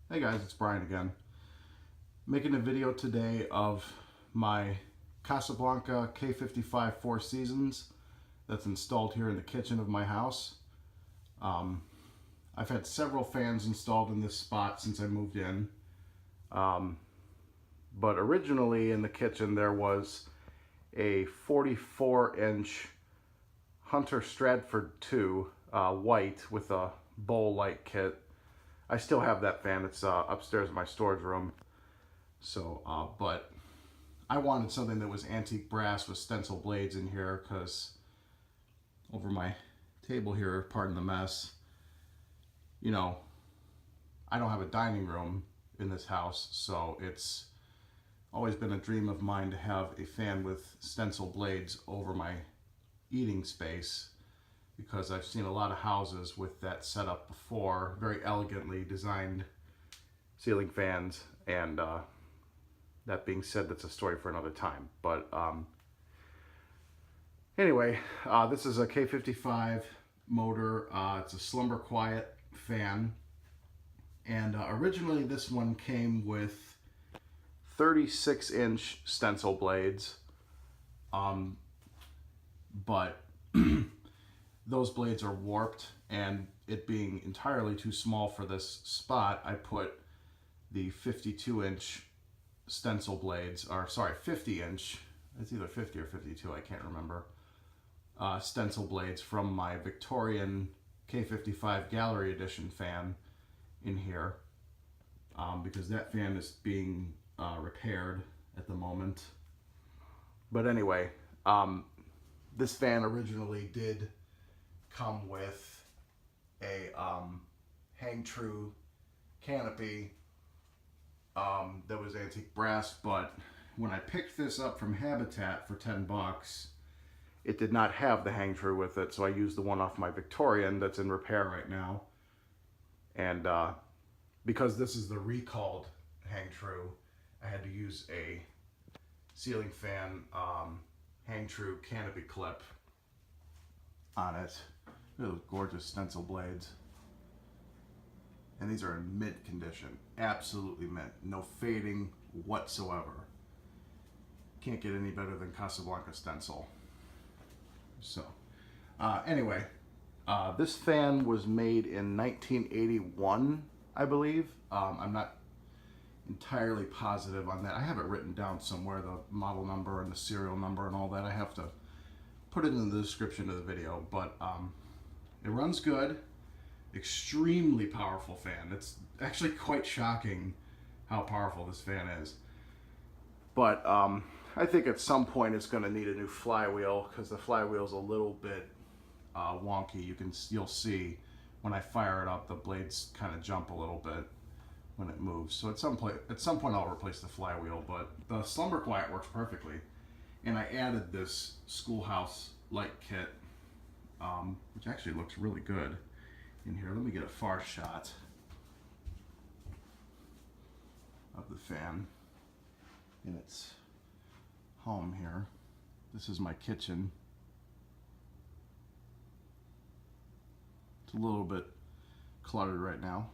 Hey guys, it's Brian again. Making a video today of my Casablanca K55 Four Seasons that's installed here in the kitchen of my house. I've had several fans installed in this spot since I moved in. But originally in the kitchen there was a 44-inch Hunter Stratford 2 white with a bowl light kit. I still have that fan. It's upstairs in my storage room. So, but I wanted something that was antique brass with stencil blades in here because over my table here, pardon the mess, you know, I don't have a dining room in this house, so it's always been a dream of mine to have a fan with stencil blades over my eating space, because I've seen a lot of houses with that setup before, very elegantly designed ceiling fans, and that being said, that's a story for another time. But anyway, this is a K55 motor. It's a Slumber Quiet fan, and originally this one came with 36-inch stencil blades, but those blades are warped, and it being entirely too small for this spot, I put the 52-inch stencil blades, or sorry, 50-inch, it's either 50 or 52, I can't remember, stencil blades from my Victorian K55 Gallery Edition fan in here, because that fan is being repaired at the moment. But anyway, this fan originally did come with a hang true canopy that was antique brass, but when I picked this up from Habitat for 10 bucks, it did not have the hang true with it, so I used the one off my Victorian that's in repair right now. And because this is the recalled hang true, I had to use a ceiling fan hang true canopy clip on it. Look at those gorgeous stencil blades. And these are in mint condition. Absolutely mint. No fading whatsoever. Can't get any better than Casablanca stencil. So, anyway, this fan was made in 1981, I believe. I'm not entirely positive on that. I have it written down somewhere, the model number and the serial number and all that. I have to put it in the description of the video, but it runs good. Extremely powerful fan. It's actually quite shocking how powerful this fan is. But I think at some point it's going to need a new flywheel, because the flywheel is a little bit wonky. You'll see when I fire it up, the blades kind of jump a little bit when it moves. So at some point I'll replace the flywheel. But the Slumber Quiet works perfectly, and I added this schoolhouse light kit, which actually looks really good in here. Let me get a far shot of the fan in its home here. This is my kitchen. It's a little bit cluttered right now,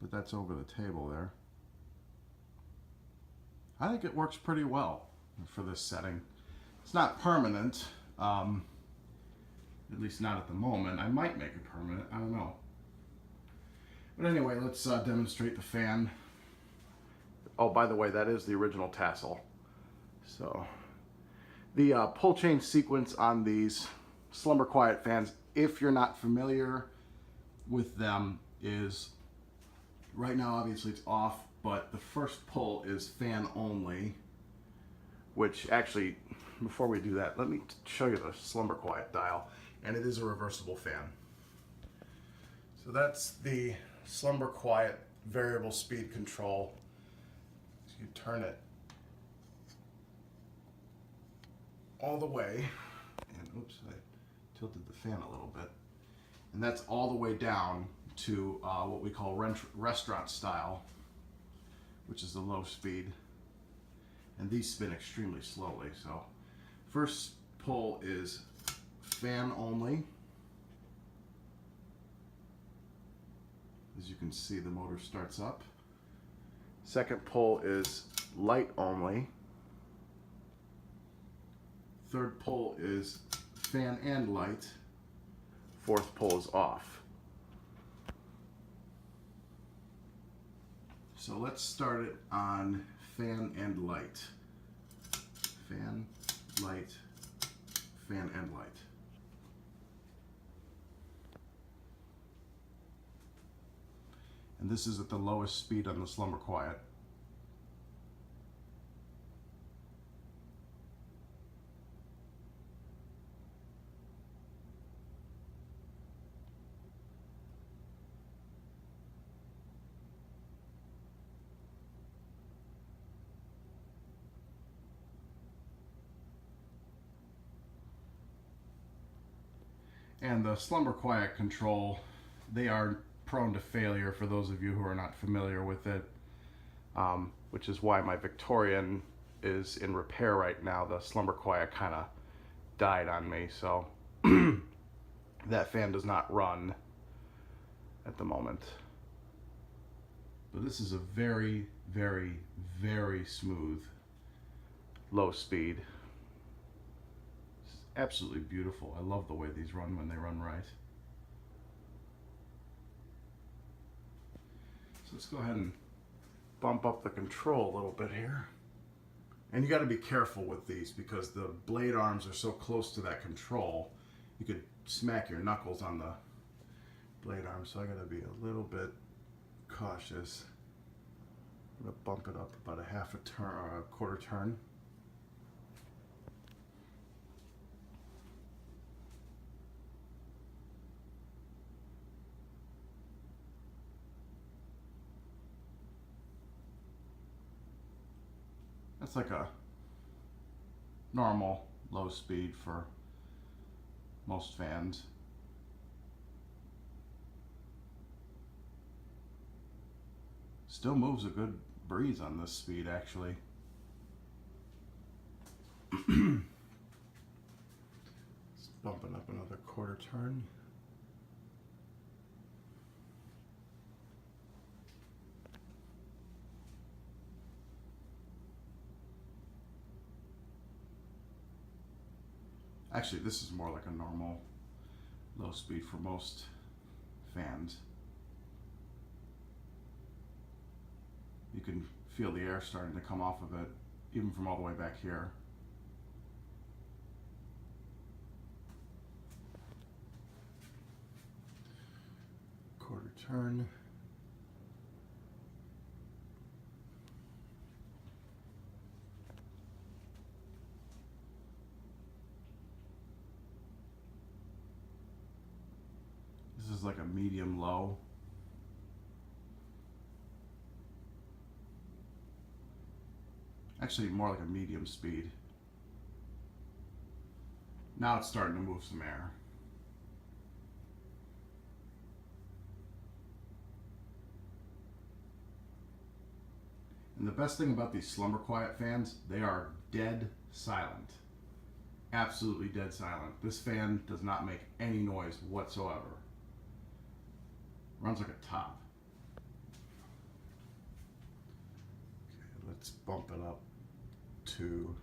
but that's over the table there. I think it works pretty well for this setting. It's not permanent, at least not at the moment. I might make it permanent, I don't know. But anyway, let's demonstrate the fan. Oh, by the way, that is the original tassel. So, the pull chain sequence on these Slumber Quiet fans, if you're not familiar with them, is right now obviously it's off, but the first pull is fan only, which actually, before we do that, let me show you the Slumber Quiet dial, and it is a reversible fan. So that's the Slumber Quiet variable speed control. So you turn it all the way, and oops, I tilted the fan a little bit, and that's all the way down to what we call restaurant style, which is the low speed, and these spin extremely slowly. So first pull is fan only, As you can see, the motor starts up. Second pull is light only. Third pull is fan and light. Fourth pull is off. So let's start it on fan and light. Fan, light, fan and light. And this is at the lowest speed on the Slumber Quiet. And the Slumber Quiet control, they are prone to failure for those of you who are not familiar with it, which is why my Victorian is in repair right now. The Slumber Quiet kind of died on me, so that fan does not run at the moment. But this is a very, very, very smooth low speed. It's absolutely beautiful. I love the way these run when they run right. So let's go ahead and bump up the control a little bit here. And you got to be careful with these because the blade arms are so close to that control, you could smack your knuckles on the blade arm. So I got to be a little bit cautious. I'm going to bump it up about a half a turn or a quarter turn. That's like a normal low speed for most fans. Still moves a good breeze on this speed, actually. It's bumping up another quarter turn. Actually, this is more like a normal low speed for most fans. You can feel the air starting to come off of it, even from all the way back here. Quarter turn. This is like a medium low. Actually, more like a medium speed. Now it's starting to move some air. And the best thing about these Slumber Quiet fans, they are dead silent. Absolutely dead silent. This fan does not make any noise whatsoever. Runs like a top. Okay, let's bump it up to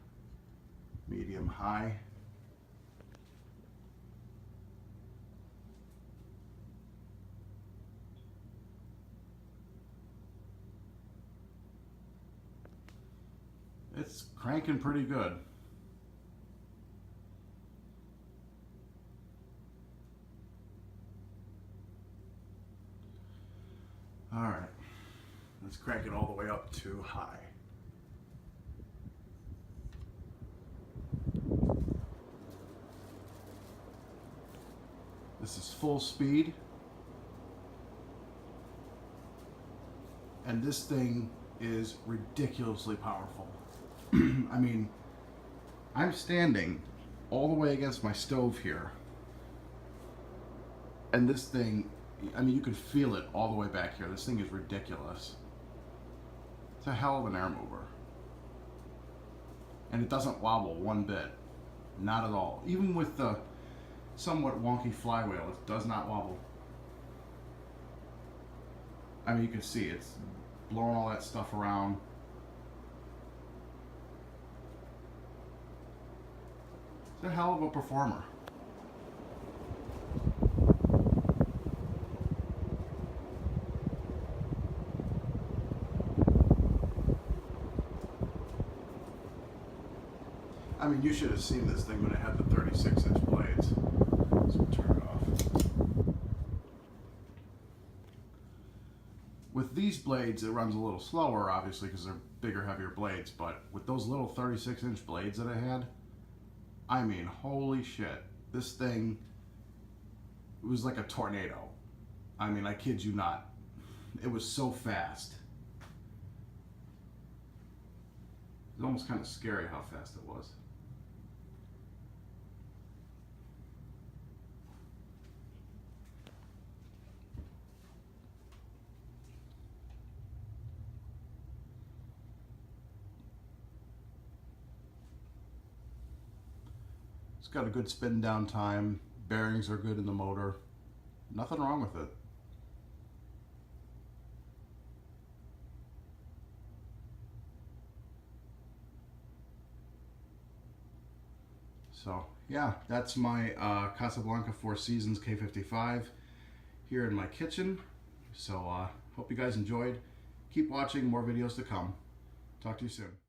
medium high. It's cranking pretty good. All right, let's crank it all the way up to high. This is full speed. And this thing is ridiculously powerful. I mean, I'm standing all the way against my stove here. And this thing, I mean, you can feel it all the way back here. This thing is ridiculous. It's a hell of an air mover. And it doesn't wobble one bit. Not at all. Even with the somewhat wonky flywheel, it does not wobble. I mean, you can see it's blowing all that stuff around. It's a hell of a performer. I mean, you should have seen this thing when it had the 36-inch blades. So we'll turn it off. With these blades, it runs a little slower, obviously, because they're bigger, heavier blades. But with those little 36-inch blades that I had, I mean, holy shit. This thing, it was like a tornado. I mean, I kid you not. It was so fast. It's almost kind of scary how fast it was. It's got a good spin down time. Bearings are good in the motor. Nothing wrong with it. So yeah, that's my Casablanca Four Seasons K55 here in my kitchen. So hope you guys enjoyed. Keep watching, more videos to come. Talk to you soon.